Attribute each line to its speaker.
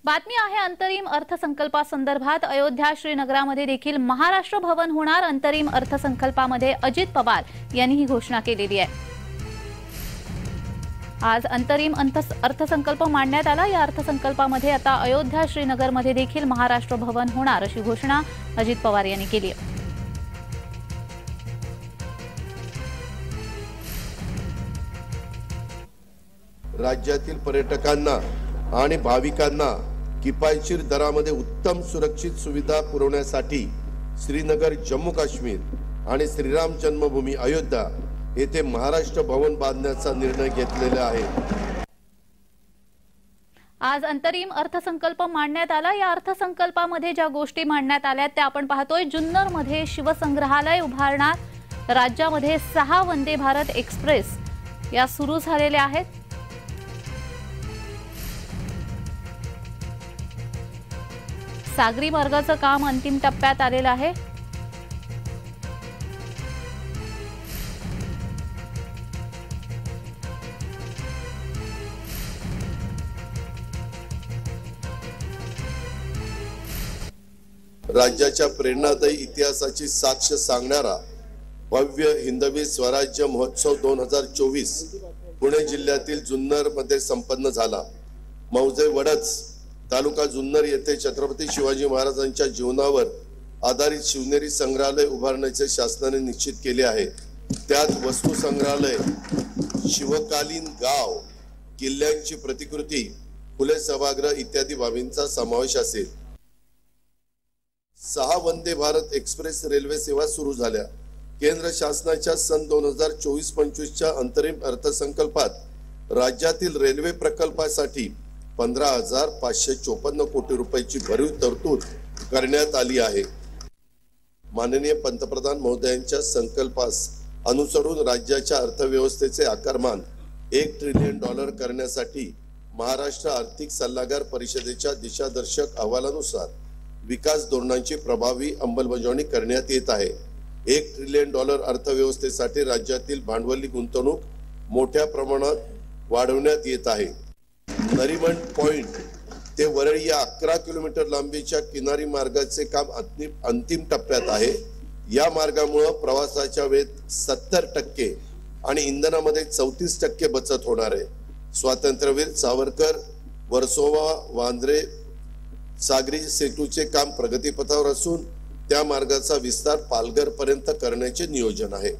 Speaker 1: बातमी आहे अंतरिम अर्थसंकल्पासंदर्भात अयोध्या श्रीनगरामध्ये देखील महाराष्ट्र भवन होणार। अंतरिम अर्थसंकल्पामध्ये अजित पवार यांनी ही घोषणा केलेली आहे। आज अंतरिम अर्थसंकल्प मांडण्यात आला। या अर्थसंकल्पामध्ये आता अयोध्या श्रीनगरमध्ये देखील महाराष्ट्र भवन होणार अशी घोषणा अजित पवार यांनी केली आहे।
Speaker 2: राज्यातील पर्यटकांना आणि भाविकांना किफायतशीर दरामध्ये उत्तम सुरक्षित सुविधा पुरवण्यासाठी श्रीनगर, जम्मू काश्मीर आणि श्रीराम जन्मभूमी अयोध्या येथे महाराष्ट्र भवन बांधण्याचा निर्णय घेतलेला आहे।
Speaker 1: आज अंतरिम अर्थसंकल्प मांडण्यात आला। या अर्थसंकल्पामध्ये ज्या गोष्टी मांडण्यात आल्या त्या आपण पाहतोय। जुन्नरमध्ये शिवसंग्रहालय उभारणार। राज्यामध्ये 6 वंदे भारत एक्सप्रेस या सुरू झालेल्या आहेत। सागरी मार्गाचं काम अंतिम टप्प्यात आलेलं आहे।
Speaker 2: राज्याच्या प्रेरणादायी इतिहासाची साक्ष सांगणारा भव्य हिंदवी स्वराज्य महोत्सव 2024 पुणे जिल्ह्यातील जुन्नर मध्ये संपन्न झाला। मौजे वडच तालुका जुन्नर येथे छत्रपती शिवाजी महाराजांच्या जीवनावर आधारित शिवनेरी संग्रहालय उभारण्याचे शासनाने निश्चित केले आहे। त्यात वस्तू संग्रहालय, शिवकालीन गाव, किल्ल्यांची प्रतिकृती, खुले सभागृह इत्यादी बाबींचा समावेश असेल। 6 वंदे भारत एक्सप्रेस रेल्वे सेवा सुरू झाल्या। केंद्र शासनाच्या सन 2024-25च्या अंतरिम अर्थसंकल्पात राज्यातील रेल्वे प्रकल्पासाठी 15,554 कोटी रुपयाची भरीव तरतूद करण्यात आली आहे। माननीय पंतप्रधान महोदयांच्या संकल्पास अनुसरून राज्याच्या अर्थव्यवस्थेचे आकारमान $1 ट्रिलियन करण्यासाठी महाराष्ट्र आर्थिक सल्लागार परिषदेच्या दिशादर्शक अहवालानुसार विकास धोरणांची प्रभावी अंमलबजावणी करण्यात येत आहे। $1 ट्रिलियन अर्थव्यवस्थेसाठी राज्यातील भांडवली गुंतवणूक मोठ्या प्रमाणात वाढवण्यात येत आहे। नरिमन पॉइंट ते वरळी या 11 किलोमीटर लांबीच्या किनारी मार्गाचे काम अंतिम टप्प्यात आहे। या मार्गामुळे प्रवासाच्या वेळेत 70% आणि इंधनामध्ये 34% बचत होणार आहे। स्वातंत्र्यवीर सावरकर, वर्सोवा, वांद्रे सागरी सेतूचे काम प्रगतीपथावर असून त्या मार्गाचा विस्तार पालघर पर्यंत करण्याचे नियोजन आहे।